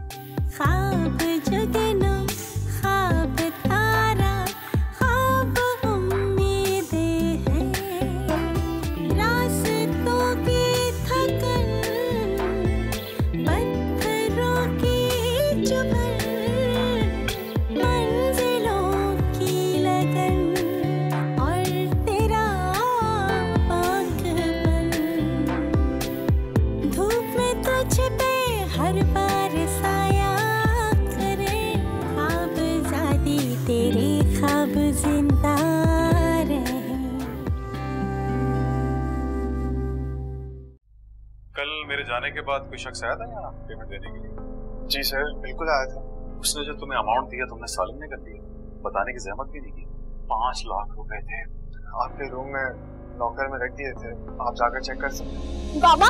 ख्वाब जगना ख्वाब तारा ख्वाब उम्मीदें हैं, रास्तों की थकन पत्थरों की चुभन, मंजिलों की लगन और तेरा पागलपन। धूप में तुझ पे हर बार साया करे, ख्वाब ज़ादी तेरे ख्वाब जिंदा रहे। कल मेरे जाने के बाद कोई शख्स आया था यहाँ पेमेंट देने के लिए? जी सर, बिल्कुल आया था। उसने जो तुम्हें अमाउंट दिया तुमने सालिम ने कर दिया, बताने की जहमत भी नहीं की। 5 लाख रुपए थे। आपके रूम में लॉकर में रख दिए थे, आप जाकर चेक कर सकते हैं। बाबा,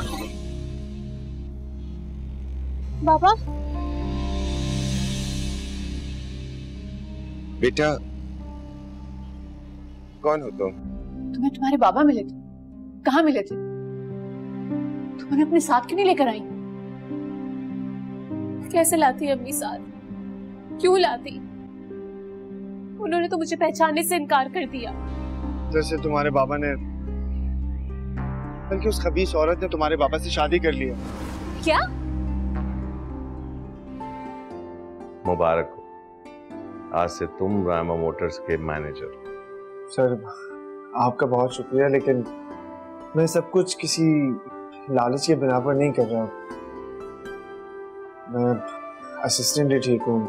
बाबा, बेटा कौन हो तुम? तुम्हें तुम्हारे बाबा मिले थे? कहाँ मिले थे? तुम उन्हें अपने साथ क्यों नहीं लेकर आई? कैसे लाती अम्मी साथ? क्यों लाती? उन्होंने तो मुझे पहचानने से इनकार कर दिया। जैसे तुम्हारे बाबा ने, बल्कि उस खबीस औरत ने तुम्हारे बाबा से शादी कर लिया। क्या? मुबारक हो, आज से तुम रामा मोटर्स के मैनेजर। सर आपका बहुत शुक्रिया, लेकिन मैं सब कुछ किसी लालच के बिना पर नहीं कर रहा। मैं असिस्टेंट ही ठीक हूँ,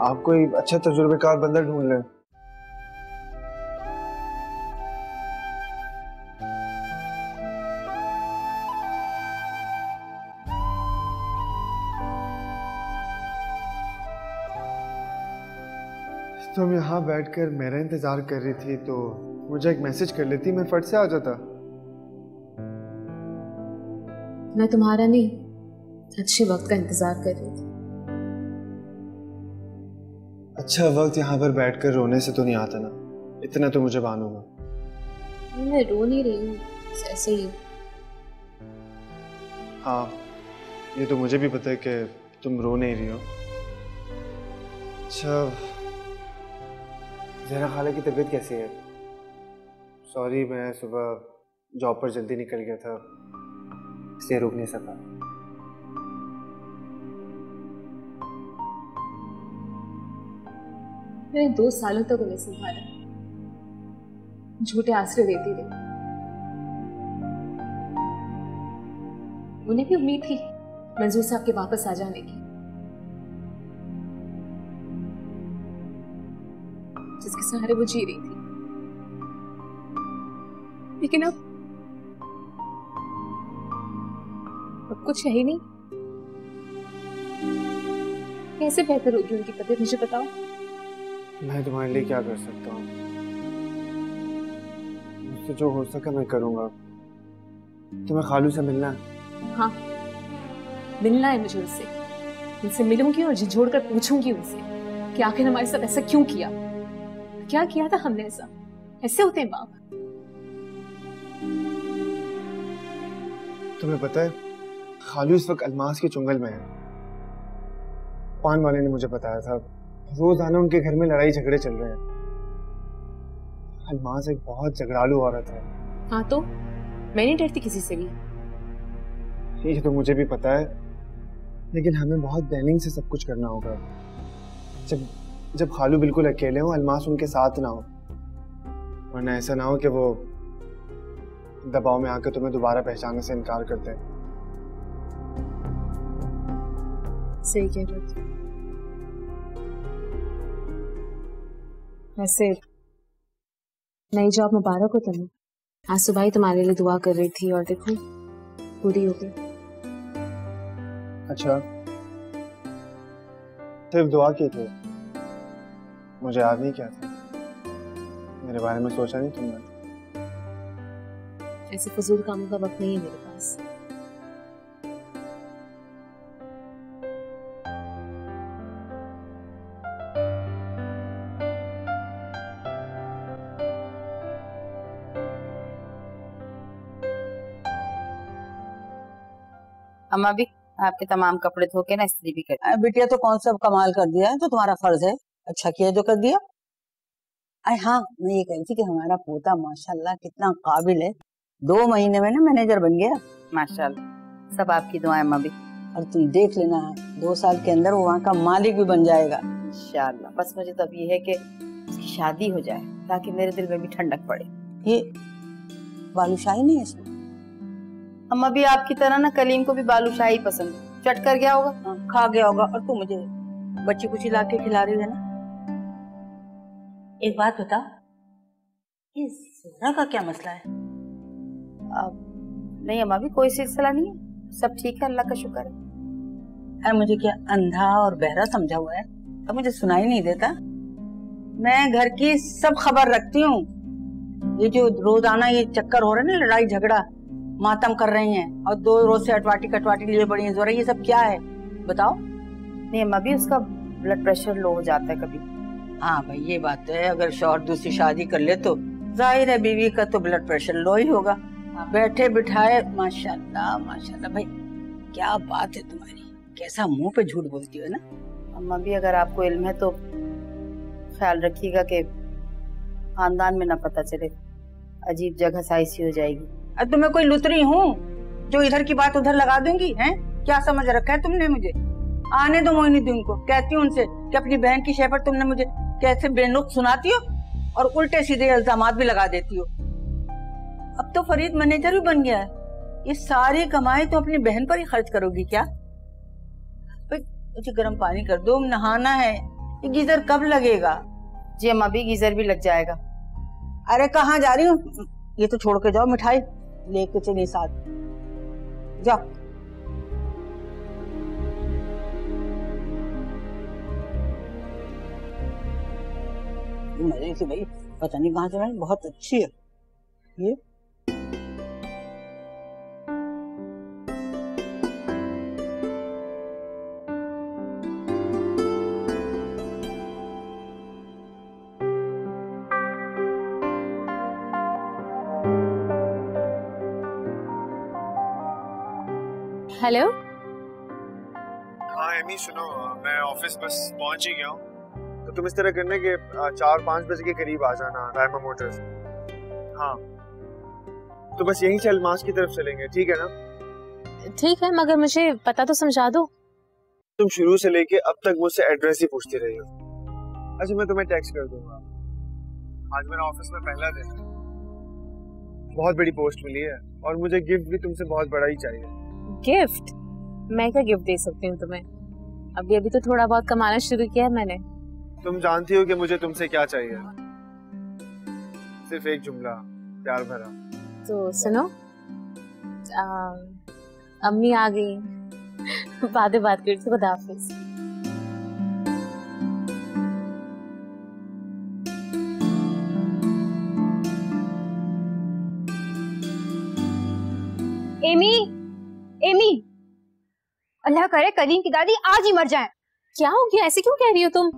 आप कोई अच्छा तजुर्बेकार बंदा ढूंढ लें। तुम यहाँ बैठकर मेरा इंतजार कर रही थी तो मुझे एक मैसेज कर लेती, मैं फट से आ जाता। मैं तुम्हारा नहीं, अच्छे वक्त का इंतजार कर रही थी। अच्छा वक्त यहाँ पर बैठकर रोने से तो नहीं आता ना, इतना तो मुझे मालूम है। मैं रो नहीं रही हूँ, ऐसे ही। हाँ ये तो मुझे भी पता है कि तुम रो नहीं रही हो। अच्छा ज़हरा खाला की तबीयत कैसी है? सॉरी मैं सुबह जॉब पर जल्दी निकल गया था, इसलिए रुक नहीं सका। मैंने 2 सालों तक उन्हें संभाला, झूठे आश्रय देती रही। उन्हें भी उम्मीद थी मंजूर साहब के वापस आ जाने की, जिसके सहारे वो जी रही थी। लेकिन अब कुछ है ही नहीं। कैसे बेहतर होगी उनकी तबीयत, मुझे बताओ। मैं तुम्हारे लिए क्या कर सकता हूँ? मुझसे जो हो सका मैं करूँगा। तुम्हें खालू से मिलना है? हाँ मिलना है मुझे उससे। उनसे मिलूंगी और झिझोड़ कर पूछूंगी उनसे कि आखिर हमारे साथ ऐसा क्यों किया, क्या किया था हमने ऐसा। ऐसे होते हैं बाप। तुम्हें पता है खालू इस वक्त अलमास के चुंगल में है। पान वाले ने मुझे बताया था, रोजाना उनके घर में लड़ाई झगड़े चल रहे हैं। अलमास एक बहुत झगड़ालू औरत है। हाँ तो मैं नहीं डरती किसी से भी। ये तो मुझे भी पता है, लेकिन हमें बहुत प्लानिंग से सब कुछ करना होगा। जब खालू बिल्कुल अकेले हो, अलमास उनके साथ ना हो, वरना ऐसा ना हो कि वो दबाव में आकर तुम्हें दोबारा पहचानने से इनकार करते हैं। सही कह रहे थे। वैसे नई जॉब मुबारक हो तुम्हें। आज सुबह ही तुम्हारे लिए दुआ कर रही थी और देखो पूरी हो गई। अच्छा सिर्फ दुआ की थी? मुझे याद नहीं क्या था, मेरे बारे में सोचा नहीं तुमने? ऐसे फजूल कामों का वक्त नहीं है मेरे पास। अम्मा भी आपके तमाम कपड़े धो के ना इस्त्री भी कर। बिटिया तो कौन सा कमाल कर दिया है, तो तुम्हारा फर्ज है। अच्छा किया जो कर दिया। अरे हाँ, मैं ये कह रही थी कि हमारा पोता माशाल्लाह कितना काबिल है, 2 महीने में ना मैनेजर बन गया। माशाल्लाह, सब आपकी दुआएं अम्मा भी। और तुम देख लेना, 2 साल के अंदर वो वहाँ का मालिक भी बन जाएगा इंशाल्लाह। बस मुझे तो अब ये है कि उसकी शादी हो जाए ताकि मेरे दिल में भी ठंडक पड़े। ये बालूशाही नहीं है इसमें? अम्मा भी आपकी तरह ना कलीम को भी बालूशाही पसंद है, चट कर गया होगा। हाँ, खा गया होगा। और तू मुझे बच्ची कुछ ला के खिला रही है ना। एक बात बता, ये ज़ोहरा का क्या मसला है? नहीं अम्मा भी कोई सिलसिला नहीं है, सब ठीक है, अल्लाह का शुक्र है। अरे मुझे क्या अंधा और बहरा समझा हुआ है? अब मुझे सुनाई नहीं देता? मैं घर की सब खबर रखती हूँ। ये जो रोजाना ये चक्कर हो रहा है ना, लड़ाई झगड़ा, मातम कर रही हैं और 2 रोज से अटवाटी कटवाटी लिए पड़ी हैं ज़ोहरा, ये सब क्या है बताओ? नहीं अम्मा भी उसका ब्लड प्रेशर लो हो जाता है कभी। हाँ भाई ये बात है, अगर शौहर दूसरी शादी कर ले तो जाहिर है बीवी का तो ब्लड प्रेशर लो ही होगा। बैठे बिठाए माशाल्लाह माशाल्लाह। भाई क्या बात है तुम्हारी, कैसा मुंह पे झूठ बोलती हो ना। अम्मा भी अगर आपको इल्म है तो ख्याल रखिएगा कि खानदान में ना पता चले, अजीब जगह साई सी हो जाएगी। अब तो मैं कोई लुतरी हूँ जो इधर की बात उधर लगा दूंगी? हैं क्या समझ रखा है तुमने मुझे? आने दो मोइनुद्दीन को, कहती हूँ उनसे कि अपनी बहन की शय पर तुमने मुझे कैसे बेनुक्स सुनाती हो और उल्टे सीधे इल्जामात भी लगा देती हो। अब तो फरीद मैनेजर भी बन गया है, ये सारी कमाई तो अपनी बहन पर ही खर्च करोगी क्या? मुझे गर्म पानी कर दो, नहाना है। ये गीजर कब लगेगा? जी अम्मा भी गीजर भी लग जाएगा। अरे कहाँ जा रही हूँ? ये तो छोड़ के जाओ, मिठाई लेके चलिए साथ, जाओ। मजे से भाई, पता नहीं कहाँ से, बहुत अच्छी है ये। हेलो। हाँ एमी सुनो, मैं ऑफिस बस पहुंच ही गया हूँ, तो तुम इस तरह करने के 4-5 बजे के करीब आ जाना रायमा मोटर्स। हाँ तो बस यहीं से अलमास की तरफ चलेंगे, ठीक है ना? ठीक है, मगर मुझे पता तो समझा दो। तुम शुरू से लेके अब तक मुझसे एड्रेस ही पूछती रही हो। अच्छा मैं तुम्हें टेक्स्ट कर दूंगा। आज मेरा ऑफिस में पहला दिन है, बहुत बड़ी पोस्ट मिली है और मुझे गिफ्ट भी तुमसे बहुत बड़ा ही चाहिए। गिफ्ट? मैं क्या गिफ्ट दे सकती हूँ तुम्हें? अभी अभी तो थोड़ा बहुत कमाना शुरू किया है मैंने। तुम जानती हो कि मुझे तुमसे क्या चाहिए, सिर्फ एक जुमला, प्यार भरा। तो सुनो, अम्मी आ गई, बातें बात करती। खुदा हाफिज। एमी, एमी, अल्लाह करे करीम की दादी आज ही मर जाए। क्या हो गया? ऐसे क्यों कह रही हो तुम?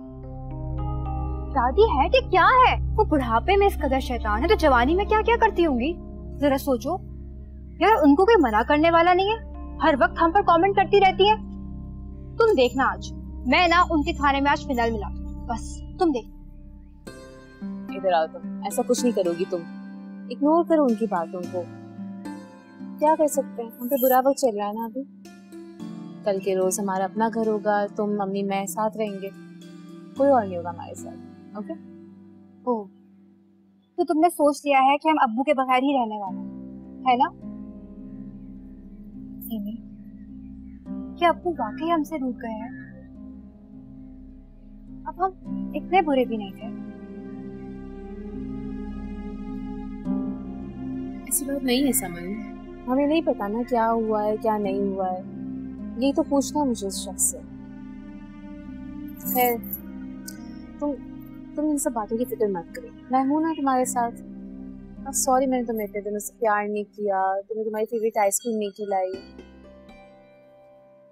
दादी है कि क्या है? वो बुढ़ापे में इस कदर शैतान है तो जवानी में क्या क्या करती होंगी? जरा सोचो यार, उनको कोई मना करने वाला नहीं है, हर वक्त हम पर कमेंट करती रहती है। तुम देखना आज मैं ना उनके खाने में आज फिनाइल मिला, बस तुम देख। इधर आओ तुम, ऐसा कुछ नहीं करोगी तुम, इग्नोर करो उनकी बातों को। क्या कर सकते हैं, हम पे बुरा वक्त चल रहा है ना अभी। कल के रोज हमारा अपना घर होगा, तुम मम्मी मैं साथ रहेंगे, कोई और नहीं होगा हमारे साथ। ओके? ओह, तो तुमने सोच लिया है कि हम अब्बू के बगैर ही रहने वाले हैं, है ना? एमी, क्या अब्बू वाकई हमसे रूठ गए हैं? अब हम इतने बुरे भी नहीं थे। ऐसी बात नहीं है समन, हमें नहीं पता ना क्या हुआ है क्या नहीं हुआ है, यही तो पूछना है मुझे इस शख्स से। खैर तुम इन सब बातों की फिक्र मत करो, मैं हूं ना तुम्हारे साथ। सॉरी मैंने तुम्हें इतने दिनों से प्यार नहीं किया, तुम्हें तुम्हारी फेवरेट आइसक्रीम नहीं खिलाई।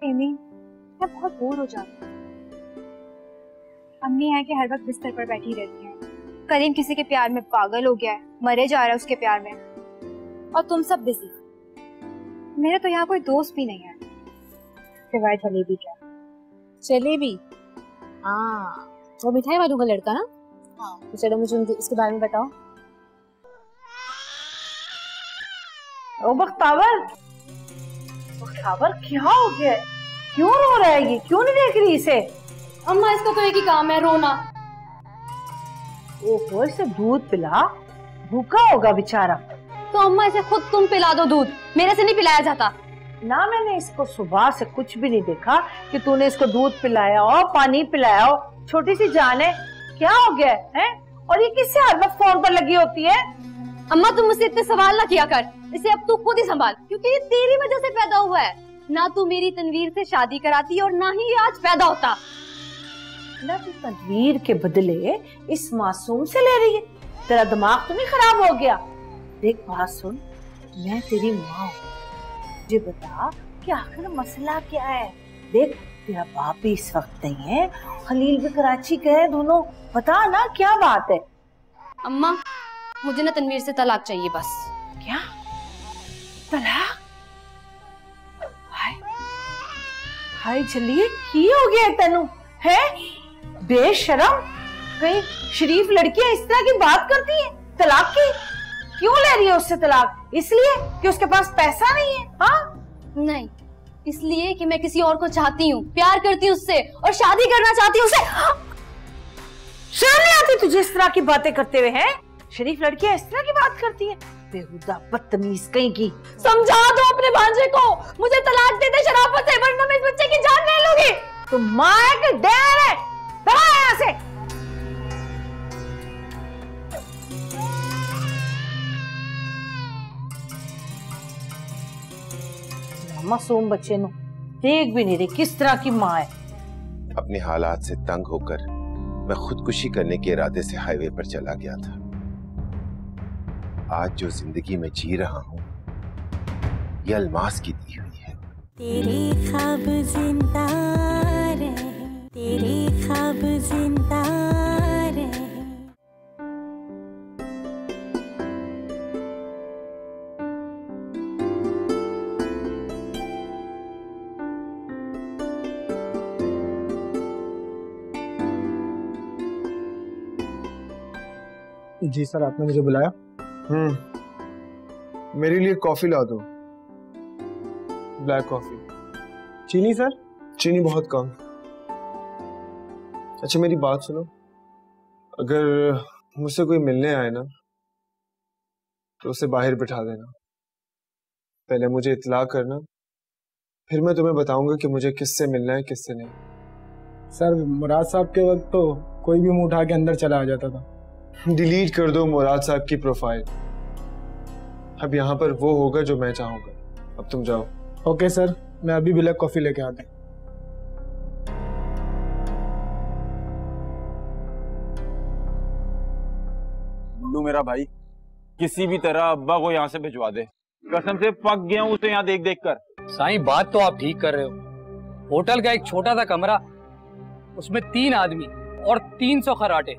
एमी, मैं बहुत बोर हो जाती हूँ। अम्मी है कि हर वक्त बिस्तर पर बैठी रहती हैं। करीम किसी के प्यार में पागल हो गया है, मरे जा रहा है उसके प्यार में, और तुम सब बिजी। मेरा तो यहाँ कोई दोस्त भी नहीं है। सिवाय जलेबी क्या। जलेबी, हाँ वो मिठाई वालों का लड़का ना। हाँ तो चलो मुझे उसके बारे में बताओ। ओ बख्तावर, बख्तावर क्या हो गया? क्यों रो रहा है ये? क्यों नहीं देख रही इसे? अम्मा इसका तो एक ही काम है, रोना। ओहो, इसे दूध पिला, भूखा होगा बेचारा। तो अम्मा इसे खुद तुम पिला दो दूध, मेरे से नहीं पिलाया जाता। ना मैंने इसको सुबह से कुछ भी नहीं देखा कि तूने इसको दूध पिलाया हो, पानी पिलाया हो। छोटी सी जान है, क्या हो गया है? और ये किससे हर वक्त फोन पर लगी होती है? अम्मा तुम मुझसे इतने सवाल ना किया कर, इसे अब तू खुद ही संभाल, क्योंकि ये तेरी वजह से पैदा हुआ है। ना तू मेरी तनवीर से शादी कराती और ना ही ये आज पैदा होता। ना तू तनवीर के बदले इस मासूम से ले रही है। तेरा दिमाग तो नहीं खराब हो गया? देख बात सुन, मैं तेरी माँ हूँ, मुझे बता कि आखिर मसला क्या है। देख तेरा बाप भी इस वक्त नहीं है, खलील भी कराची गए दोनों, बता ना क्या बात है। अम्मा मुझे ना तनवीर से तलाक चाहिए बस। क्या तलाक? हाय हाय चलिए, की हो गया तेनू है? बेशरम, कहीं शरीफ लड़कियां इस तरह की बात करती हैं? तलाक की क्यों ले रही है उससे तलाक? इसलिए कि उसके पास पैसा नहीं है? हाँ नहीं, इसलिए कि मैं किसी और को चाहती हूँ, प्यार करती हूँ उससे और शादी करना चाहती हूँ उससे। शर्म नहीं आती तुझे इस तरह की बातें करते हुए? हैं शरीफ लड़कियां इस तरह की बात करती हैं? बेहुदा बदतमीज कहीं की। समझा दो अपने भांजे को, मुझे तलाक दे दे शराफत से, वरना मैं इस बच्चे की जान नहीं लूंगी। तो माँ है कि डैड है? दबा यहाँ से। मासूम बच्चे नु देख भी नहीं रही किस तरह की माँ है। अपने हालात से तंग होकर मैं खुदकुशी करने के इरादे से हाईवे पर चला गया था। आज जो जिंदगी में जी रहा हूँ ये अल्मास की दी हुई है। तेरे ख्वाब जिंदा रहे, तेरे ख्वाब जिंदा रहे। जी सर, आपने मुझे बुलाया? मेरे लिए कॉफी ला दो, ब्लैक कॉफी। चीनी सर? चीनी बहुत कम। अच्छा मेरी बात सुनो, अगर मुझसे कोई मिलने आए ना तो उसे बाहर बिठा देना। पहले मुझे इत्तला करना, फिर मैं तुम्हें बताऊंगा कि मुझे किससे मिलना है किससे नहीं। सर मुराद साहब के वक्त तो कोई भी मुंह उठा के अंदर चला आ जाता था। डिलीट कर दो मुराद साहब की प्रोफाइल। अब यहाँ पर वो होगा जो मैं चाहूंगा। अब तुम जाओ। ओके सर, मैं अभी ब्लैक कॉफी लेके आता हूँ। गुल्लू मेरा भाई, किसी भी तरह अब्बा को यहाँ से भिजवा दे। कसम से पक गया हूँ उसे यहाँ देख देख कर। साईं बात तो आप ठीक कर रहे हो। होटल का एक छोटा सा कमरा, उसमें 3 आदमी और 300 खर्राटे।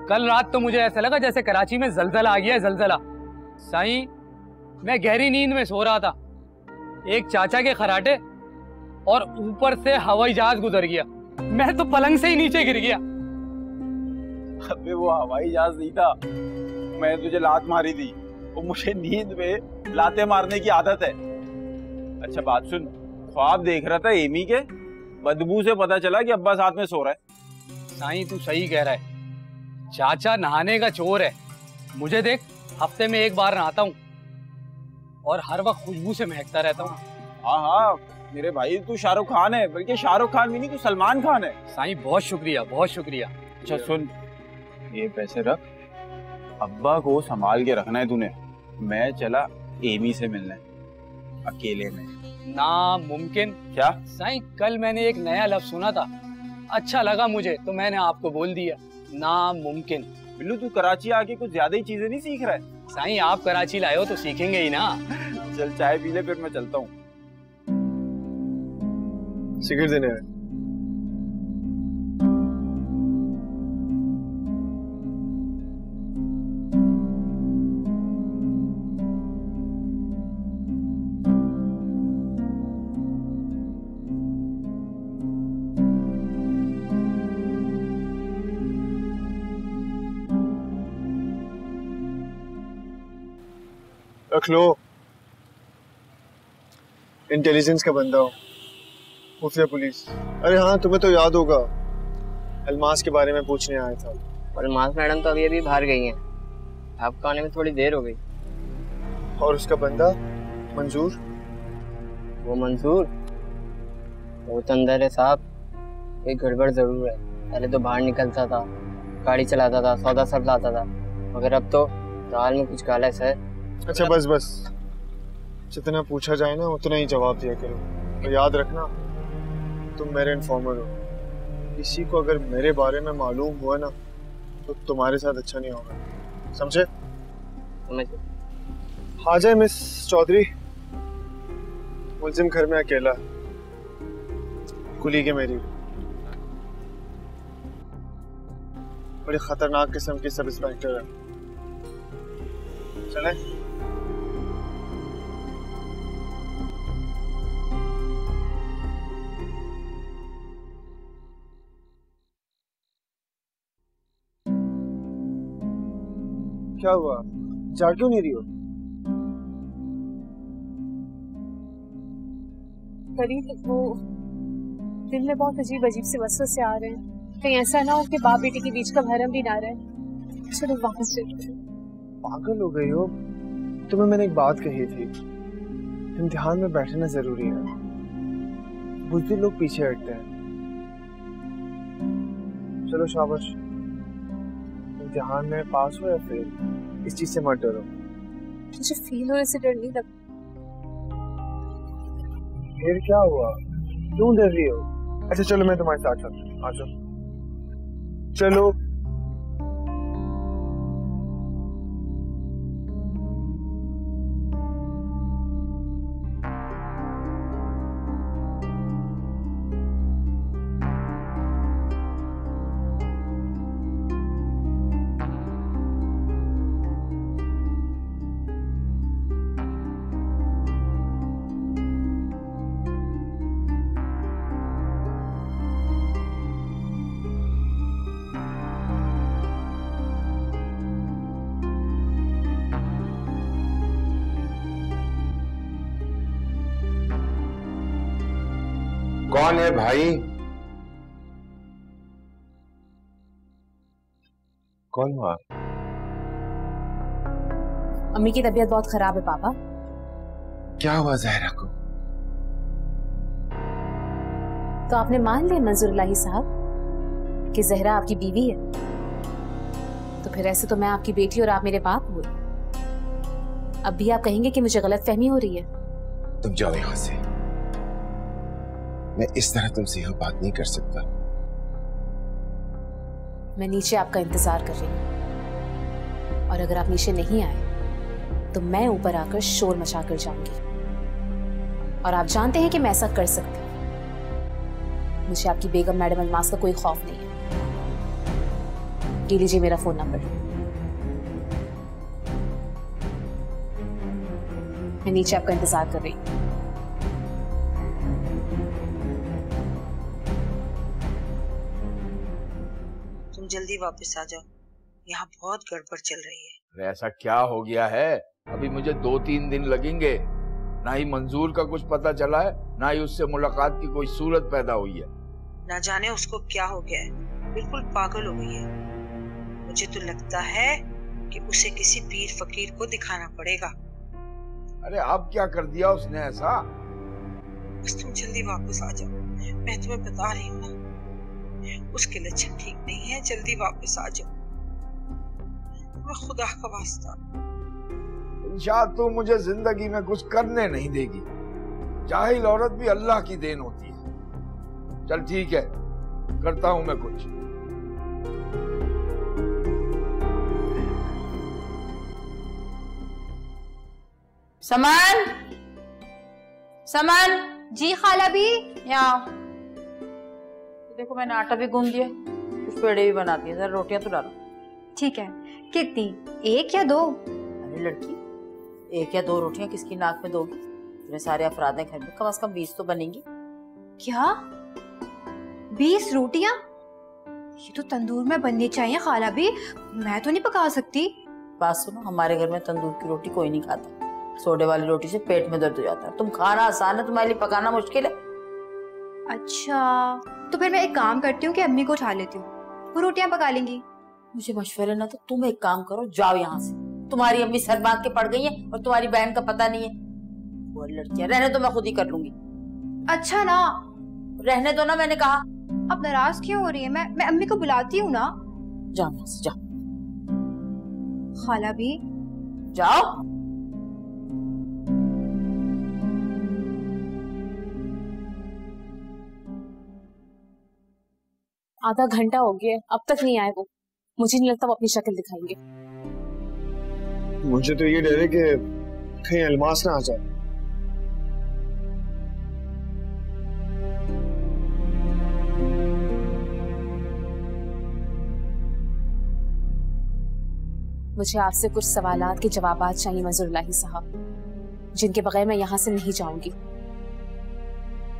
कल रात तो मुझे ऐसा लगा जैसे कराची में जलजला आ गया है, जलजला। साईं मैं गहरी नींद में सो रहा था, एक चाचा के खर्राटे और ऊपर से हवाई जहाज गुजर गया। मैं तो पलंग से ही नीचे गिर गया। अबे वो हवाई जहाज नहीं था, मैंने तुझे लात मारी थी। वो मुझे नींद में लाते मारने की आदत है। अच्छा बात सुन, ख्वाब देख रहा था एमी के, बदबू से पता चला कि अब्बा साथ में सो रहा है। साईं तू सही कह रहा है, चाचा नहाने का चोर है। मुझे देख, हफ्ते में 1 बार नहाता हूँ और हर वक्त खुशबू से महकता रहता हूँ। हाँ हाँ मेरे भाई, तू शाहरुख खान है, बल्कि शाहरुख खान भी नहीं, तू सलमान खान है। साईं बहुत शुक्रिया, बहुत शुक्रिया। अच्छा सुन, ये पैसे रख, अब्बा को संभाल के रखना है तूने। मैं चला एमी से मिलने, अकेले में। नामुमकिन। क्या? साईं कल मैंने एक नया लफ्ज सुना था, अच्छा लगा मुझे तो मैंने आपको बोल दिया। नामुमकिन। बिल्लू तू कराची आके कुछ ज्यादा ही चीजें नहीं सीख रहा है? साईं आप कराची लाए हो तो सीखेंगे ही ना। चल चाय पी ले, फिर मैं चलता हूँ। सिगरेट देने आए। रख लो। इंटेलिजेंस का बंदा हो, खुफिया पुलिस। अरे हाँ, तुम्हें तो याद होगा, अलमास के बारे में पूछने आया था। अलमास मैडम तो अभी भाग गई हैं, आपको आने में थोड़ी देर हो गई। और उसका बंदा मंजूर? वो मंजूर वो तो अंदर है साहब, कोई गड़बड़ जरूर है। पहले तो बाहर निकलता था, गाड़ी चलाता था, सौदा सब लाता था, मगर अब तो दाल में कुछ काला है। अच्छा बस बस, जितना पूछा जाए ना उतना ही जवाब दिया करो। तो याद रखना, तुम मेरे इन्फॉर्मर हो। किसी को अगर मेरे बारे में मालूम हुआ ना तो तुम्हारे साथ अच्छा नहीं होगा, समझे? आ जाए मिस चौधरी। मुलजिम घर में अकेला, कुली के मेरी बड़ी खतरनाक किस्म की सब इंस्पेक्टर है। चले? क्या हुआ, जा क्यों नहीं रही हो? वो दिल में बहुत अजीब अजीब से वसवसे आ रहे हैं, कहीं ऐसा ना हो कि बाप बेटे के बीच का भरम भी ना रहे। चलो वापस चलते। पागल हो गई हो? तुम्हें मैंने एक बात कही थी, इम्तिहान में बैठना जरूरी है, बुज़दिल लोग पीछे हटते हैं। चलो शाबाश, इम्तिहान में पास हो या फेल, इस चीज से मत डरो। मुझे फील होने से डर नहीं लगता। फिर क्या हुआ, क्यों डर रही हो? अच्छा चलो मैं तुम्हारे साथ चलता हूँ, आ जाओ। चलो कौन है भाई? कौन हुआ? अम्मी की तबीयत बहुत खराब है पापा। क्या हुआ जहरा को? तो आपने मान लिया मंजूर इलाही साहब कि जहरा आपकी बीवी है, तो फिर ऐसे तो मैं आपकी बेटी और आप मेरे बाप हुए। अब भी आप कहेंगे कि मुझे गलतफहमी हो रही है? तुम जाओ यहां से, मैं इस तरह तुमसे यह बात नहीं कर सकता। मैं नीचे आपका इंतजार कर रही हूँ, और अगर आप नीचे नहीं आए तो मैं ऊपर आकर शोर मचा कर जाऊंगी। और आप जानते हैं कि मैं ऐसा कर सकती हूँ। मुझे आपकी बेगम मैडम अलमास का कोई खौफ नहीं है। ले लीजिए मेरा फोन नंबर, मैं नीचे आपका इंतजार कर रही हूँ। जल्दी वापस आ जाओ, यहाँ बहुत गड़बड़ चल रही है। अरे ऐसा क्या हो गया है? अभी मुझे 2-3 दिन लगेंगे। ना ही मंजूर का कुछ पता चला है, ना ही उससे मुलाकात की कोई सूरत पैदा हुई है। ना जाने उसको क्या हो गया है, बिल्कुल पागल हो गई है। मुझे तो लगता है कि उसे किसी पीर फकीर को दिखाना पड़ेगा। अरे अब क्या कर दिया उसने ऐसा? बस तुम जल्दी वापस आ जाओ, मैं तुम्हें बता रही हूँ ना, उसके लक्षण ठीक नहीं है। जल्दी वापस आ जाओ, मैं खुदा का वास्ता। शायद तू मुझे जिंदगी में कुछ करने नहीं देगी। जाहिल औरत भी अल्लाह की देन होती है। चल ठीक है, करता हूं मैं कुछ। सामान सामान। जी खाला भी। यहाँ देखो, मैंने आटा भी गूंद दिया, कुछ पेड़े भी बना दिए, जरा रोटियां तो डालो। ठीक है। कितनी, एक या दो? अरे लड़की, एक या दो रोटियां किसकी नाक में दोगी? इतने सारे अफराद हैं घर में, कम से कम 20 तो बनेंगी। क्या 20 रोटियां? ये तो तंदूर में बननी चाहिए खाला भी, मैं तो नहीं पका सकती। बात सुनो, हमारे घर में तंदूर की रोटी कोई नहीं खाता। सोडे वाली रोटी से पेट में दर्द हो जाता है। तुम खाना आसान है, तुम्हारे लिए पकाना मुश्किल है। अच्छा, तो फिर मैं एक काम करती हूँ कि अम्मी को उठा लेती हूँ, वो रोटियां पका लेंगी। मुझे मशवरे ना, तो तुम एक काम करो, जाओ यहाँ से। तुम्हारी अम्मी सर बांध के पड़ गई है और तुम्हारी बहन का पता नहीं है। वो लड़कियां रहने तो मैं खुद ही कर लूंगी। अच्छा ना, रहने दो ना, मैंने कहा। अब नाराज क्यों हो रही है? मैं अम्मी को बुलाती हूँ ना। जाओ यहाँ से, जाओ। खाला भी जाओ। आधा घंटा हो गया, अब तक नहीं आए वो। मुझे नहीं लगता वो अपनी शक्ल दिखाएंगे। मुझे तो ये डर है कि कहीं अलमास ना आ जाए। मुझे आपसे कुछ सवालात के जवाबात चाहिए मंजूर इलाही साहब, जिनके बगैर मैं यहाँ से नहीं जाऊंगी।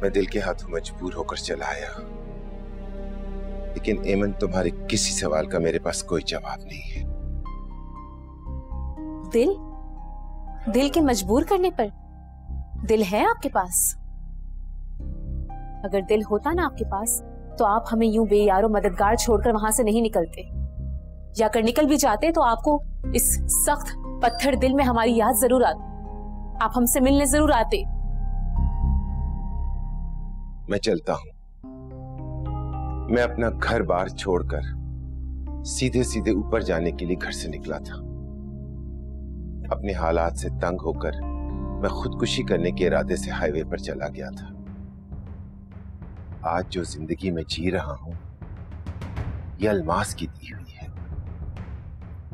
मैं दिल के हाथों मजबूर होकर चला आया, लेकिन एमन तुम्हारे किसी सवाल का मेरे पास कोई जवाब नहीं है। दिल के मजबूर करने पर? दिल है आपके पास? अगर दिल होता ना आपके पास तो आप हमें यूं बेयारो मददगार छोड़कर वहां से नहीं निकलते, या अगर निकल भी जाते तो आपको इस सख्त पत्थर दिल में हमारी याद जरूर आती, आप हमसे मिलने जरूर आते। मैं चलता हूं। मैं अपना घर बार छोड़कर सीधे सीधे ऊपर जाने के लिए घर से निकला था। अपने हालात से तंग होकर मैं खुदकुशी करने के इरादे से हाईवे पर चला गया था। आज जो जिंदगी में जी रहा हूं, यह अलमास की दी हुई है,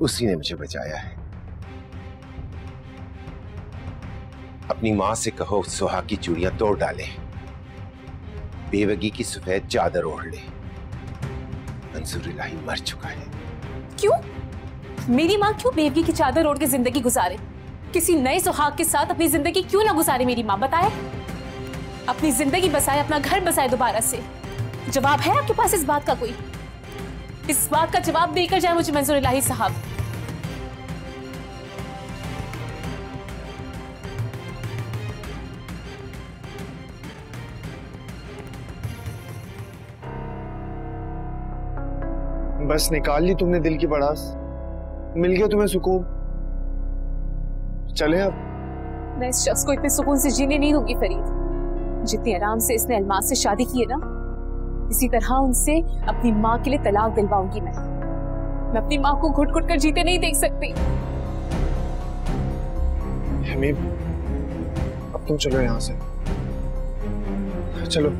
उसी ने मुझे बचाया है। अपनी मां से कहो सुहाग की चूड़ियां तोड़ डाले, बेवगी की सफेद चादर ओढ़ ले। मंजूर इलाही मर चुका है। क्यों? मेरी माँ क्यों बेवगी की चादर ओढ़ के जिंदगी गुजारे? किसी नए सुहाग के साथ अपनी जिंदगी क्यों ना गुजारे मेरी माँ? बताए, अपनी जिंदगी बसाए, अपना घर बसाए दोबारा से। जवाब है आपके पास इस बात का? कोई इस बात का जवाब देकर जाए मुझे मंजूर इलाही साहब। बस निकाल ली तुमने दिल की भड़ास, मिल गया तुम्हें सुकून। चले अब। मैं इस शख्स को इतने सुकून से जीने नहीं दूंगी फरीद। जितनी आराम से इसने अलमास से शादी की है ना, इसी तरह उनसे अपनी माँ के लिए तलाक दिलवाऊंगी मैं अपनी माँ को घुट घुट कर जीते नहीं देख सकती। हमीम, अब तुम चलो यहाँ से, चलो।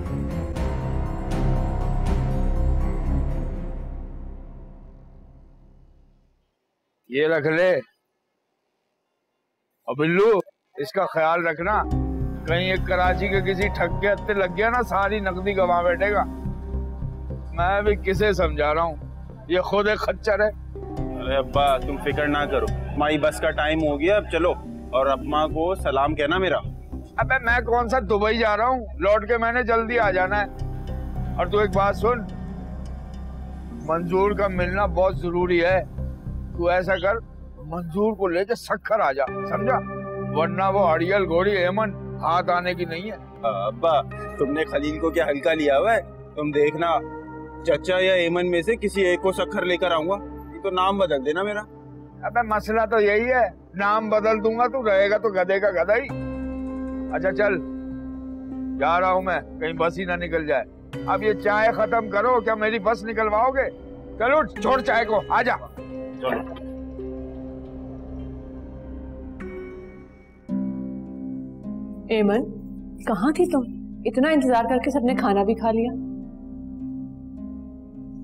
ये रख ले। और बिल्लू, इसका ख्याल रखना, कहीं एक कराची के किसी ठग के हत्थे लग गया ना, सारी नकदी गंवा बैठेगा। मैं भी किसे समझा रहा हूँ, ये खुद एक खच्चर है। अरे अब्बा, तुम फिक्र ना करो, हमारी बस का टाइम हो गया, अब चलो। और अम्मा को सलाम कहना मेरा। अबे मैं कौन सा दुबई जा रहा हूँ, लौट के मैंने जल्दी आ जाना है। और तू एक बात सुन, मंजूर का मिलना बहुत जरूरी है। तू ऐसा कर, मंजूर को लेके सक्खर आ जा, समझा? वरना वो अड़ियल घोड़ी एमन हाथ आने की नहीं है। अब्बा, तुमने खलील को क्या हल्का लिया हुआ है? तुम देखना, चचा या एमन में से किसी एक को सक्खर लेकर आऊंगा। तो नाम बदल देना मेरा। अबे मसला तो यही है, नाम बदल दूंगा, तू रहेगा तो गधे का गधा ही। अच्छा चल, जा रहा हूँ मैं, कहीं बस ही ना निकल जाए। अब ये चाय खत्म करो, क्या मेरी बस निकलवाओगे? चलो छोड़ चाय को, आजा। एमन, कहाँ थी तुम? इतना इंतजार करके सबने खाना भी खा लिया।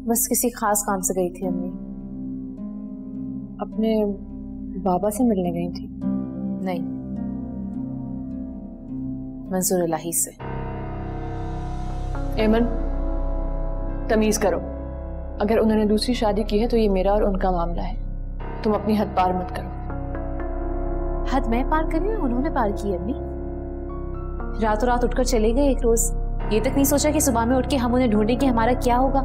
बस किसी खास काम से गई थी अम्मी। अपने बाबा से मिलने गई थी? नहीं, मंजूर इलाही से। एमन, तमीज करो, अगर उन्होंने दूसरी शादी की है तो ये मेरा और उनका मामला है। तुम अपनी हद पार मत करो। हद मैं पार कर रही हूँ, उन्होंने पार की अम्मी। रातों रात उठकर चले गए एक रोज, ये तक नहीं सोचा कि सुबह में उठ के हम उन्हें ढूंढे कि हमारा क्या होगा,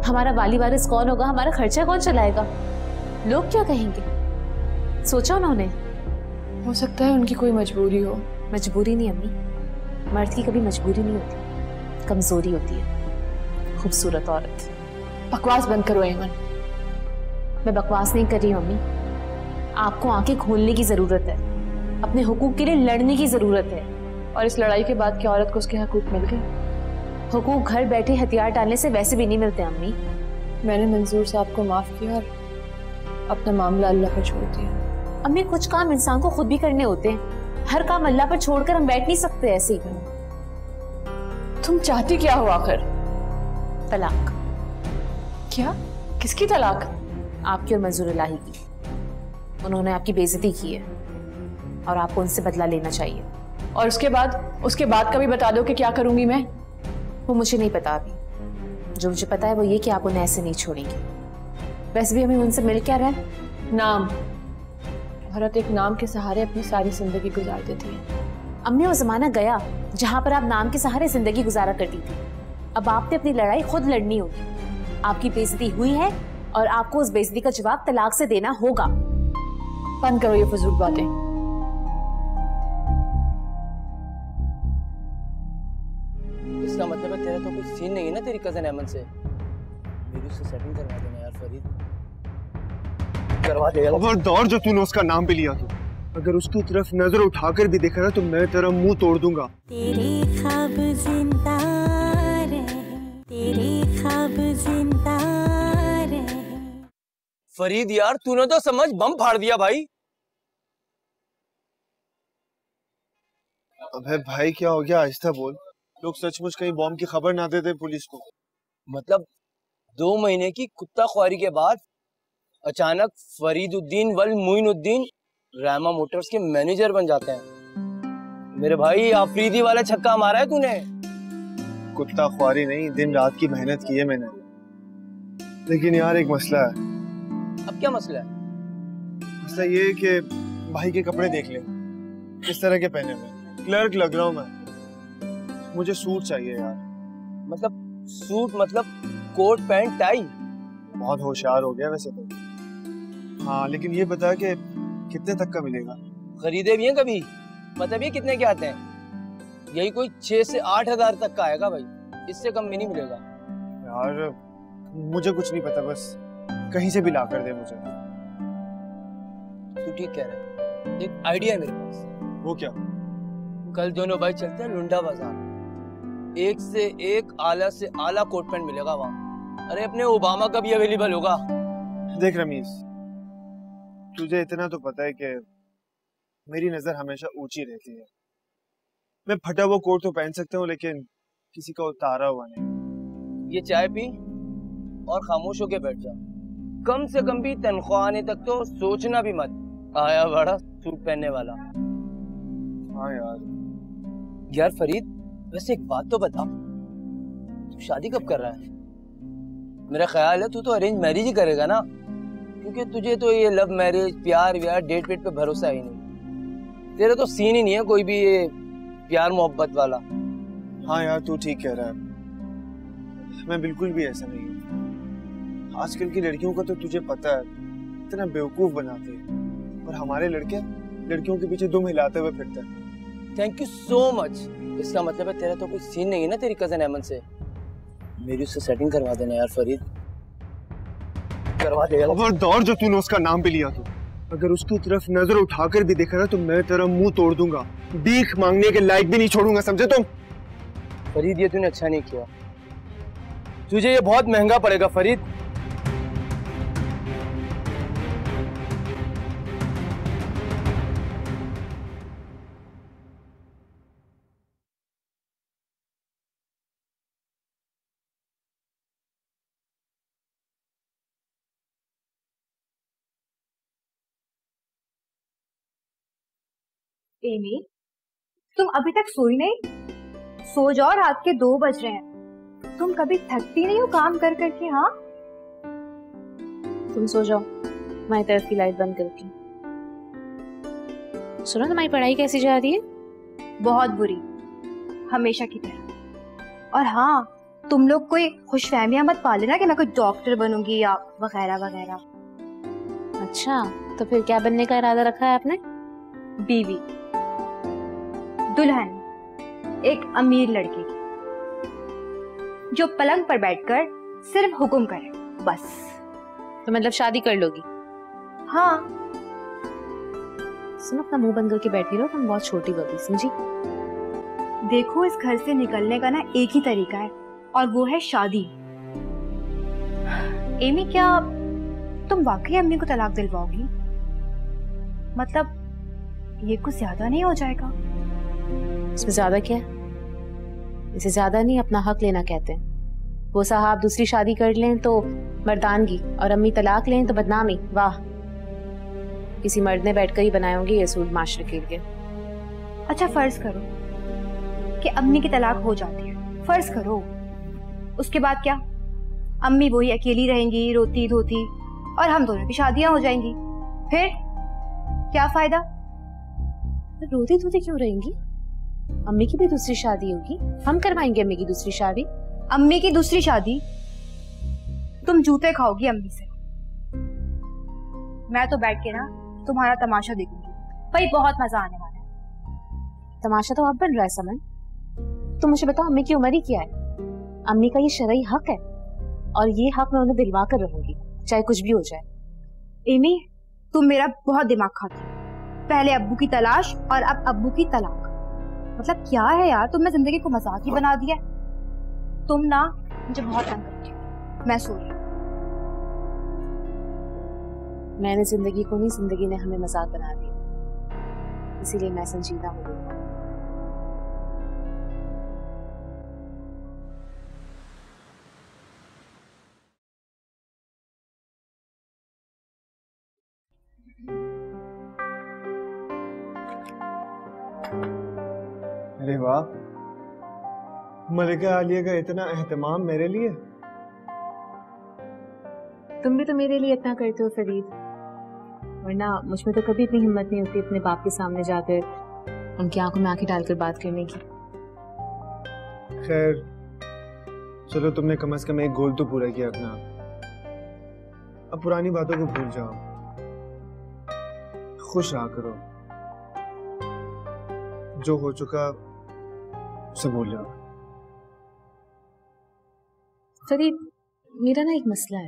हमारा वाली वारिस कौन होगा, हमारा खर्चा कौन चलाएगा, लोग क्या कहेंगे। सोचा उन्होंने? हो सकता है उनकी कोई मजबूरी हो। मजबूरी नहीं अम्मी, मर्द की कभी मजबूरी नहीं होती, कमजोरी होती है। खूबसूरत औरत। बकवास बंद करो एमन। मैं बकवास नहीं कर रही हूँ अम्मी, आपको आंखें खोलने की जरूरत है, अपने हुकूक के लिए लड़ने की जरूरत है। और इस लड़ाई के बाद क्या औरत को उसके हकूक मिल गए? हुकूक घर बैठे हथियार डालने से वैसे भी नहीं मिलते अम्मी। मैंने मंजूर साहब को माफ किया और अपना मामला अल्लाह पर छोड़ दिया। अम्मी कुछ काम इंसान को खुद भी करने होते हैं, हर काम अल्लाह पर छोड़कर हम बैठ नहीं सकते ऐसे ही। तुम चाहती क्या हो आखिर? तलाक। क्या? किसकी तलाक? आपकी और मंजूर इलाही की। उन्होंने आपकी बेइज्जती की है और आपको उनसे बदला लेना चाहिए। और उसके बाद का भी बता दो कि क्या करूंगी मैं। वो मुझे नहीं पता अभी, जो मुझे पता है वो ये कि आप उन्हें ऐसे नहीं छोड़ेंगे। वैसे भी हमें उनसे मिल क्या रहा है? नाम। औरत एक नाम के सहारे अपनी सारी जिंदगी गुजार देती है। अम्मी वो जमाना गया जहां पर आप नाम के सहारे जिंदगी गुजारा करती थी। अब आपने अपनी लड़ाई खुद लड़नी होगी। आपकी बेइज्जती हुई है और आपको उस बेइज्जती का जवाब तलाक से देना होगा। बंद करो ये फजूल बातें। इसका मतलब है तेरा तो कोई सीन नहीं है ना तेरी कजन अहमद से? मेरी उससे सेटिंग करवा देना यार फरीद, करवा दे। खबरदार जो तूने उसका नाम भी लिया तो अगर उसकी तरफ नजर उठाकर भी देखा ना तो मैं तेरा मुंह तोड़ दूंगा। तेरे ख्वाब जिंदा रहे, तेरे ख्वाब जिंदा रहे। फरीद यार तूने तो समझ बम फाड़ दिया भाई। अबे भाई क्या हो गया? आहिस्ता बोल, लोग सचमुच कहीं बॉम्ब की खबर ना दे दे पुलिस को। मतलब 2 महीने की कुत्ता ख्वारी के बाद अचानक फरीदुद्दीन वल मुइनुद्दीन रामा मोटर्स के मैनेजर बन जाते हैं। मेरे भाई आफरीदी वाला छक्का मारा है तूने। कुत्ता ख्वारी नहीं, दिन रात की मेहनत की है मैंने। लेकिन यार एक मसला है। अब क्या मसला है? मसला ये है कि भाई के कपड़े देख ले, किस तरह के पहने हुए। क्लर्क लग रहा हूँ मैं, मुझे सूट चाहिए यार। मतलब सूट मतलब कोट पैंट टाई? बहुत होशियार हो गया वैसे तो। हाँ लेकिन ये बता कि कितने तक का मिलेगा? खरीदे भी हैं कभी? मतलब ये कितने के आते हैं? यही कोई 6 से 8 हजार तक का आएगा भाई, इससे कम भी नहीं मिलेगा। यार मुझे कुछ नहीं पता, बस कहीं से भी ला कर दे मुझे। तू ठीक कह रहा है। एक आइडिया है मेरे पास। वो क्या? कल दोनों भाई चलते हैं लुंडा बाजार, एक से एक आला से आला कोट पैंट मिलेगा वहाँ। अरे अपने ओबामा का भी अवेलेबल होगा। देख रमीज, तुझे इतना तो पता है कि मेरी नजर हमेशा ऊंची रहती है। मैं फटा हुआ कोट तो पहन सकता हूँ लेकिन किसी का उतारा हुआ नहीं। ये चाय पी और खामोश होके बैठ जा। कम से कम भी तनख्वाह आने तक तो सोचना भी मत। आया बड़ा सूट पहनने वाला। हाँ यार फरीद वैसे एक बात तो बता, तू शादी कब कर रहा है? मेरा ख्याल है तू तो अरेंज मैरिज ही करेगा ना, क्योंकि तुझे तो ये लव मैरिज प्यार व्यार डेट वेट पे भरोसा ही नहीं। तेरा तो सीन ही नहीं है कोई भी ये प्यार मोहब्बत वाला। हाँ यार तू ठीक कह रहा है, मैं बिल्कुल भी ऐसा नहीं हूँ। आजकल की लड़कियों का तो तुझे पता है इतना बेवकूफ बनाते हैं, और हमारे लड़के लड़कियों के पीछे दुम हिलाते हुए फिरते हैं। Thank you so much. इसका मतलब है तेरा तो कोई सीन नहीं है ना तेरी कजन अहमद से? मेरी उससे सेटिंग करवा देना यार फरीद, करवा दे। खबरदार जो तूने उसका नाम भी लिया तो अगर उसकी तरफ नजर उठाकर भी देखा ना तो मैं तेरा मुंह तोड़ दूंगा। भीख मांगने के लायक भी नहीं छोड़ूंगा, समझे तुम? फरीद ये तूने अच्छा नहीं किया, तुझे ये बहुत महंगा पड़ेगा फरीद। एमी, तुम अभी तक सोई नहीं? सो जाओ, रात के 2 बज रहे हैं। तुम कभी थकती नहीं हो काम कर करके? हाँ तुम सो जाओ, मैं तरफ की लाइट बंद करती हूँ। सुनो तुम्हारी पढ़ाई कैसी जा रही है? बहुत बुरी, हमेशा की तरह। और हाँ, तुम लोग कोई खुशफहमियां मत पाले ना कि मैं कोई डॉक्टर बनूंगी या वगैरह वगैरह। अच्छा, तो फिर क्या बनने का इरादा रखा है आपने? बीवी, दुल्हन एक अमीर लड़के की, जो पलंग पर बैठकर सिर्फ हुक्म करे, बस। तो मतलब शादी कर लोगी? हाँ। सुनो, अपना मुंह बंद करके बैठी रहो, तुम बहुत छोटी बबी, समझी? देखो, इस घर से निकलने का ना एक ही तरीका है, और वो है शादी। एमी, क्या तुम वाकई अम्मी को तलाक दिलवाओगी? मतलब ये कुछ ज्यादा नहीं हो जाएगा? इसमें ज्यादा क्या है? इसे ज्यादा नहीं, अपना हक लेना कहते हैं। वो साहब दूसरी शादी कर लें तो मर्दानगी, और अम्मी तलाक लें तो बदनामी। वाह, किसी मर्द ने बैठकर ही बनाए होंगे ये सूट माशरे के लिए। अच्छा, फर्ज करो कि अम्मी की तलाक हो जाती है, फर्ज करो, उसके बाद क्या? अम्मी वही अकेली रहेंगी, रोती धोती, और हम दोनों की शादियां हो जाएंगी। फिर क्या फायदा? रोती धोती क्यों रहेंगी? अम्मी की भी दूसरी शादी होगी, हम करवाएंगे अम्मी की दूसरी शादी। अम्मी की दूसरी शादी? तुम जूते खाओगी अम्मी से, मैं तो बैठ के ना तुम्हारा तमाशा देखूंगी। भाई बहुत मजा आने वाला है। तमाशा तो अब बन रहा है समन। तुम मुझे बताओ, अम्मी की उम्र ही क्या है? अम्मी का ये शरई हक है, और ये हक मैं उन्हें दिलवा कर रहूंगी, चाहे कुछ भी हो जाए। एमी, तुम मेरा बहुत दिमाग खाती हो। पहले अब्बू की तलाश और अब अब्बू की तलाक। मतलब क्या है यार, तुमने जिंदगी को मजाक ही बना दिया। तुम ना मुझे बहुत तंग करती हो। मैं सो रही हूँ। मैंने जिंदगी को नहीं, जिंदगी ने हमें मजाक बना दिया, इसीलिए मैं संजीदा हो गई। अरे वाह, मलिका आलिया का इतना एहतमाम मेरे लिए। तुम भी तो मेरे लिए इतना करते हो फरीद, वरना मुझ में तो कभी इतनी हिम्मत नहीं होती अपने बाप के सामने जाकर उनकी आंखों में आंखें डालकर बात करने की। खैर चलो, तुमने कम से कम एक गोल तो पूरा किया अपना। अब पुरानी बातों को भूल जाओ, खुश रहा करो, जो हो चुका उसे भूल जाओ। फरीद, मेरा ना एक मसला है।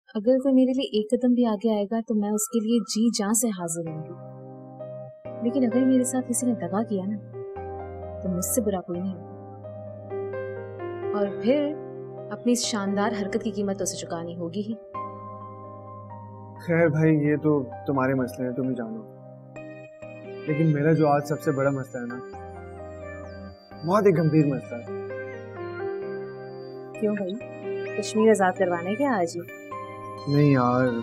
अगर कोई मेरे लिए एक कदम भी आगे आएगा तो मैं उसके लिए जी जान से हाजिर रहूंगी, लेकिन अगर मेरे साथ किसी ने दगा किया ना तो मुझसे बुरा कोई नहीं होगा, और फिर अपनी इस शानदार हरकत की कीमत उसे चुकानी होगी ही। खैर भाई, ये तो तुम्हारे मसले हैं, तुम ही जानो। लेकिन मेरा जो आज सबसे बड़ा मसला है ना, बहुत ही गंभीर मसला है। क्यों भाई, कश्मीर आजाद करवाने क्या आज ही? नहीं यार,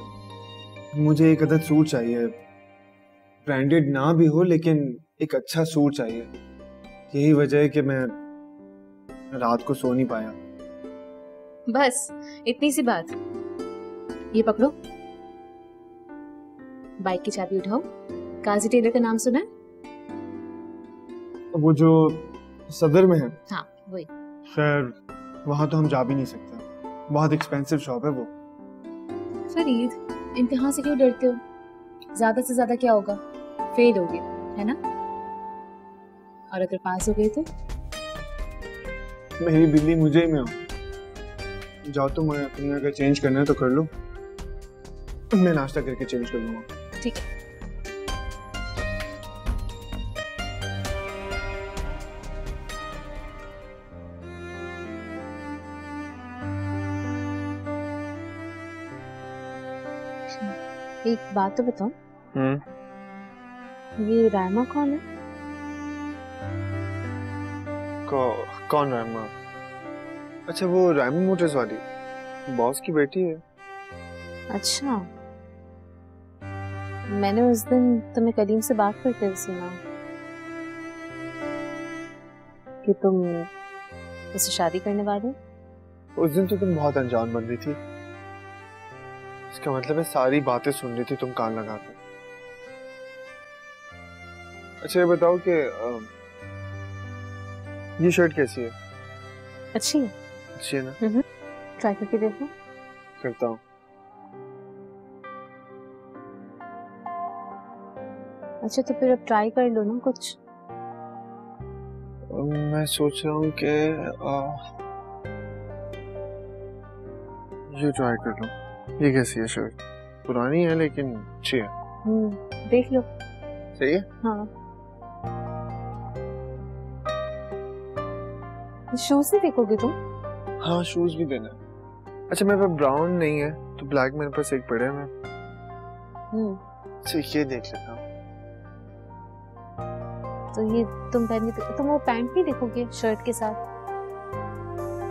मुझे एक अदद सूट चाहिए, ब्रांडेड ना भी हो लेकिन एक अच्छा सूट चाहिए। यही वजह है कि मैं रात को सो नहीं पाया। बस इतनी सी बात? ये पकड़ो, बाइक की चाबी उठाओ। काजी टेलर का नाम सुना है? वो जो सदर में है? हाँ वही। खैर वहां तो हम जा भी नहीं सकते, बहुत एक्सपेंसिव शॉप है वो। फरीद, इम्तिहान से क्यों डरते हो? ज्यादा से ज्यादा क्या होगा, फेल होगे, है ना? और अगर पास हो गए तो? मेरी बिल्ली मुझे ही में हो। जाओ तुम्हें अगर चेंज करना है तो कर लो, मैं नाश्ता करके चेंज कर लूंगा। ठीक है। एक बात तो बताओ, ये रायमा कौन है? कौन रायमा? अच्छा, वो रायमा मोटर्स वाली, बॉस की बेटी है। अच्छा, मैंने उस दिन तुम्हें करीम से बात करते हुए सुना कि तुम उससे शादी करने वाले हो। उस दिन तो तुम बहुत अनजान बन रही थी, इसका मतलब है सारी बातें सुन रही थी तुम कान लगा कर। अच्छा ये बताओ कि ये शर्ट कैसी है? अच्छी है। अच्छी है ना? ट्राई करके देखो। करता हूँ। अच्छा तो फिर अब ट्राई कर लो ना कुछ। मैं सोच रहा हूँ कि ये ट्राई कर लूँ। ये कैसी है शर्ट? पुरानी है लेकिन अच्छी है। देख लो। सही है? हाँ। शूज नहीं देखोगे तुम? हाँ शूज भी देना है। अच्छा मेरे पास ब्राउन नहीं है तो ब्लैक मेरे पास एक पड़े हैं। अच्छा ये देख लेता हूँ। तो ये तुम तुम वो पैंट नहीं देखोगे शर्ट के साथ?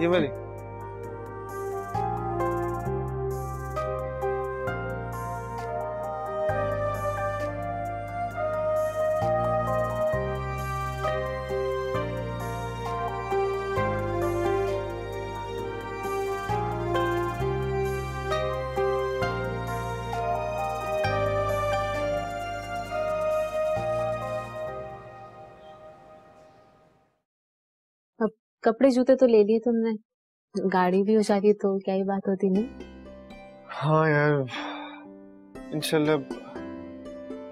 ये वाली? कपड़े जूते तो ले लिए तुमने, गाड़ी भी हो जाती तो क्या ही बात होती नहीं? हाँ यार इंशाल्लाह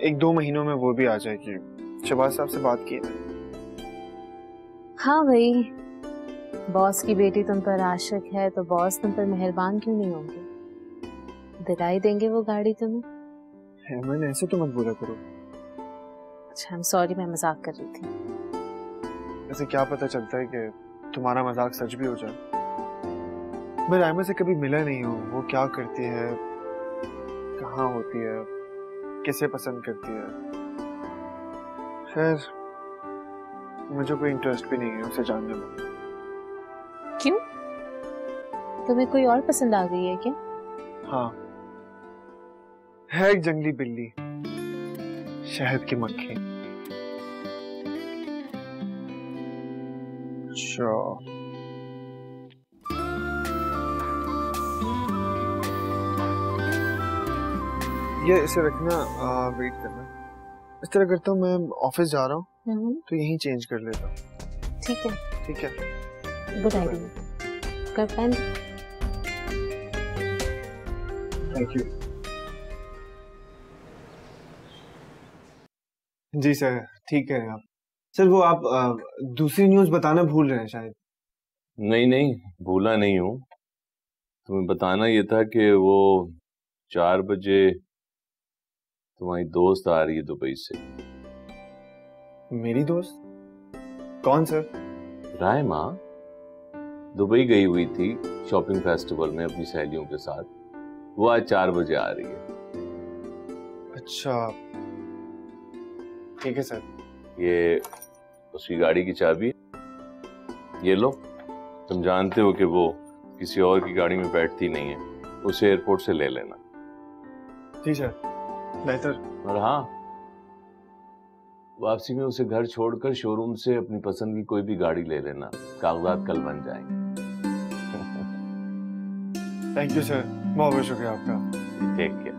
1-2 महीनों में वो भी आ जाएगी। शहबाज साहब से बात की है। हाँ भाई, बॉस की बेटी तुम पर आशिक है तो बॉस तुम पर मेहरबान क्यों नहीं होंगे? दिलाई देंगे वो गाड़ी तुम्हें। मैंने ऐसे तो मत बोला करो। अच्छा आई एम सॉरी, मैं मजाक कर रही थी। ऐसे क्या पता चलता है कि तुम्हारा मजाक सच भी हो जाए। मैं रायमा से कभी मिला नहीं हूँ। वो क्या करती है, कहाँ होती है, किसे पसंद करती है। खैर मुझे कोई इंटरेस्ट भी नहीं है उसे जानने में। क्यों? तुम्हें कोई और पसंद आ गई है क्या? हाँ है एक जंगली बिल्ली, शहद की मक्खी। अच्छा ये इसे रखना, वेट करना। इस तरह करता हूँ, मैं ऑफिस जा रहा हूँ तो यहीं चेंज कर लेता हूँ। ठीक है। ठीक है, गुड आइडिया। कर पहन। Thank you. जी सर ठीक है। आप सर वो आप दूसरी न्यूज़ बताना भूल रहे हैं शायद। नहीं नहीं भूला नहीं हूँ, तुम्हें बताना ये था कि वो 4 बजे तुम्हारी दोस्त आ रही है दुबई से। मेरी दोस्त? कौन सर? रायमा दुबई गई हुई थी शॉपिंग फेस्टिवल में अपनी सहेलियों के साथ। वो आज 4 बजे आ रही है। अच्छा ठीक है सर। ये उसकी गाड़ी की चाबी, ये लो। तुम जानते हो कि वो किसी और की गाड़ी में बैठती नहीं है, उसे एयरपोर्ट से ले लेना। जी सर, बेहतर। और हाँ, वापसी में उसे घर छोड़कर शोरूम से अपनी पसंद की कोई भी गाड़ी ले लेना, कागजात कल बन जाएंगे। थैंक यू सर, बहुत बहुत शुक्रिया आपका। Take care.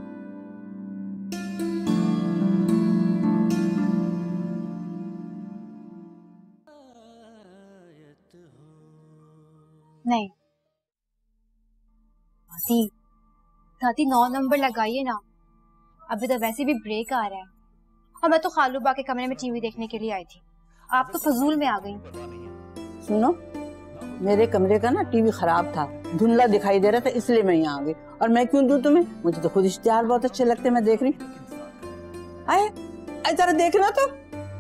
नहीं दादी, दादी 9 नंबर लगाइए ना, अभी तो वैसे भी ब्रेक आ रहा है। और मैं तो खालू बा के कमरे में टीवी देखने के लिए आई थी, आप तो फजूल में आ गई। सुनो, मेरे कमरे का ना टीवी खराब था, धुंधला दिखाई दे रहा था, इसलिए मैं यहाँ आ गई। और मैं क्यों दूं तुम्हें, मुझे तो खुद इश्तिहार बहुत अच्छे लगते, मैं देख रही। आए जरा देखना तो,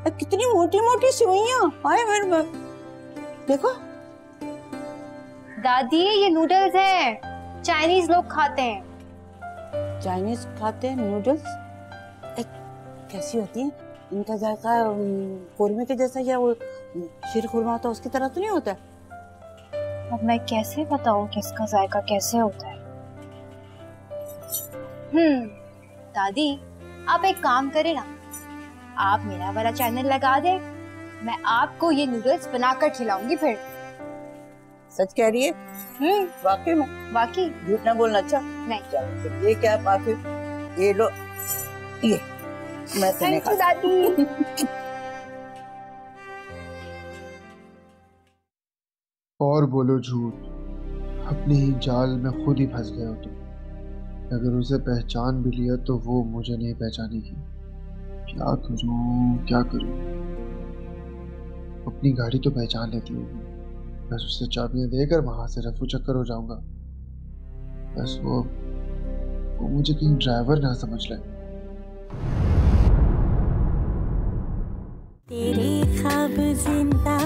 कितनी मोटी मोटी सुइयां। आए मेरे देखो। दादी ये नूडल्स हैं, चाइनीज लोग खाते हैं। चाइनीज खाते हैं नूडल्स? कैसी होती है? इनका जायका कोरमे के जैसा, या वो शीर खुरमा होता है उसकी तरह तो नहीं होता? अब मैं कैसे बताऊं कि इसका जायका कैसे होता है? दादी आप एक काम करें ना, आप मेरा वाला चैनल लगा दे, मैं आपको ये नूडल्स बनाकर खिलाऊंगी। फिर सच कह रही है? वाकई में? वाकई, झूठ ना बोलना। अच्छा नहीं। ये क्या बाकी, ये लो, ये मैं तुम्हें खा। दादी और बोलो झूठ, अपने ही जाल में खुद ही फंस गए हो तुम। अगर उसे पहचान भी लिया तो वो मुझे नहीं पहचानेगी। क्या करूं? अपनी गाड़ी तो पहचान लेती होगी, बस उससे चाबियां देकर वहां से रफू चक्कर हो जाऊंगा। बस वो मुझे कहीं ड्राइवर ना समझ ले। तेरे ख्वाब जिंदा